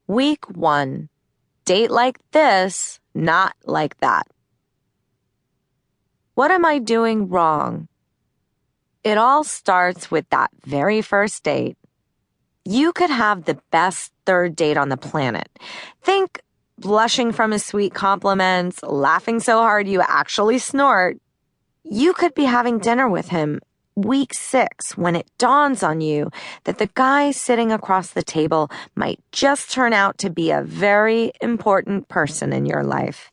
Week 1. Date like this, not like that. What am I doing wrong? It all starts with that very first date. You could have the best third date on the planet. Think blushing from his sweet compliments, laughing so hard you actually snort. You could be having dinner with him week 6 when it dawns on you that the guy sitting across the table might just turn out to be a very important person in your life.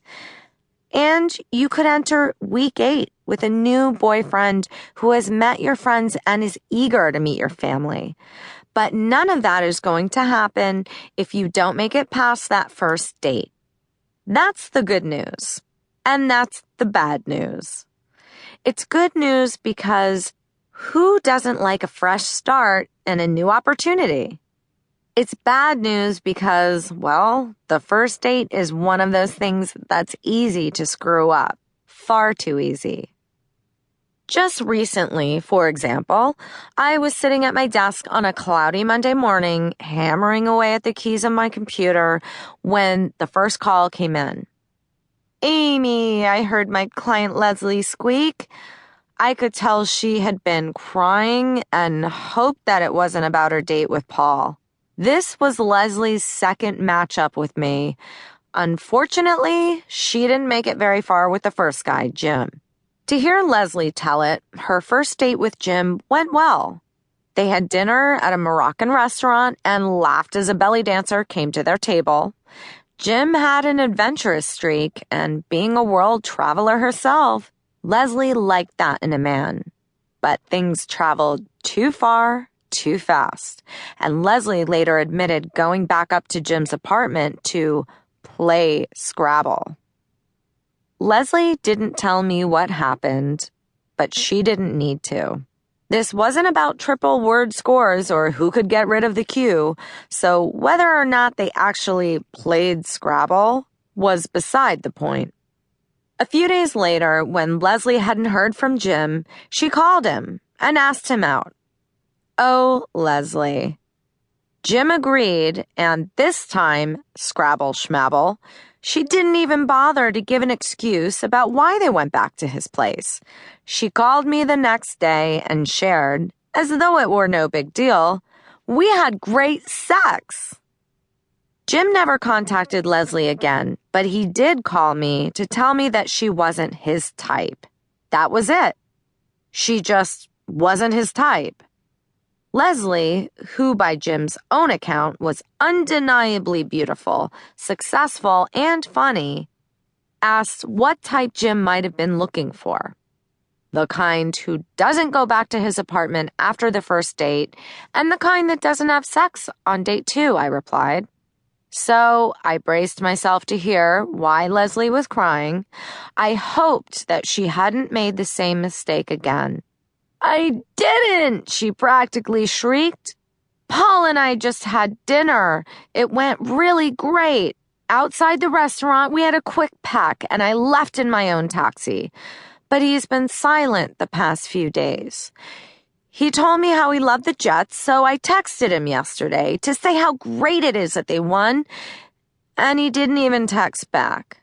And you could enter week 8 with a new boyfriend who has met your friends and is eager to meet your family. But none of that is going to happen if you don't make it past that first date. That's the good news. And that's the bad news. It's good news because who doesn't like a fresh start and a new opportunity? It's bad news because, well, the first date is one of those things that's easy to screw up. Far too easy. Just recently, for example, I was sitting at my desk on a cloudy Monday morning, hammering away at the keys on my computer when the first call came in. "Amy," I heard my client Leslie squeak. I could tell she had been crying and hoped that it wasn't about her date with Paul. This was Leslie's second matchup with me. Unfortunately, she didn't make it very far with the first guy, Jim. To hear Leslie tell it, her first date with Jim went well. They had dinner at a Moroccan restaurant and laughed as a belly dancer came to their table. Jim had an adventurous streak, and being a world traveler herself, Leslie liked that in a man. But things traveled too far, too fast, and Leslie later admitted going back up to Jim's apartment to play Scrabble. Leslie didn't tell me what happened, but she didn't need to. This wasn't about triple word scores or who could get rid of the Q, so whether or not they actually played Scrabble was beside the point. A few days later, when Leslie hadn't heard from Jim, she called him and asked him out. Oh, Leslie. Jim agreed, and this time, Scrabble schmabble, she didn't even bother to give an excuse about why they went back to his place. She called me the next day and shared, as though it were no big deal, "We had great sex." Jim never contacted Leslie again, but he did call me to tell me that she wasn't his type. That was it. She just wasn't his type. Leslie, who by Jim's own account was undeniably beautiful, successful, and funny, asked what type Jim might have been looking for. The kind who doesn't go back to his apartment after the first date, and the kind that doesn't have sex on date 2, I replied. So I braced myself to hear why Leslie was crying. I hoped that she hadn't made the same mistake again. "I didn't!" she practically shrieked. "Paul and I just had dinner. It went really great. Outside the restaurant, we had a quick peck, and I left in my own taxi. But he's been silent the past few days. He told me how he loved the Jets, so I texted him yesterday to say how great it is that they won, and he didn't even text back."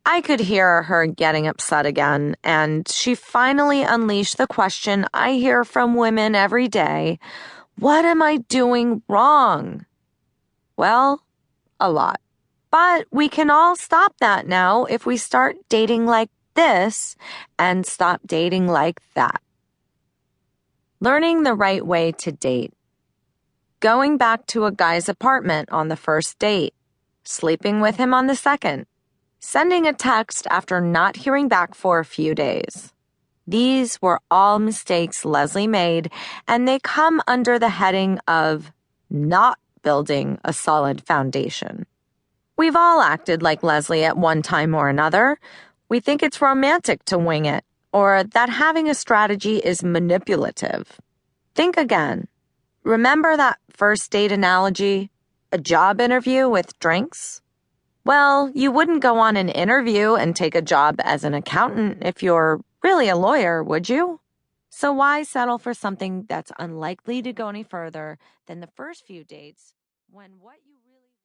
I could hear her getting upset again, and she finally unleashed the question I hear from women every day. What am I doing wrong? Well, a lot. But we can all stop that now if we start dating like this and stop dating like that. Learning the right way to date. Going back to a guy's apartment on the first date. Sleeping with him on the second. Sending a text after not hearing back for a few days. These were all mistakes Leslie made, and they come under the heading of not building a solid foundation. We've all acted like Leslie at one time or another. We think it's romantic to wing it, or that having a strategy is manipulative. Think again. Remember that first date analogy? A job interview with drinks? Well, you wouldn't go on an interview and take a job as an accountant if you're really a lawyer, would you? So why settle for something that's unlikely to go any further than the first few dates when what you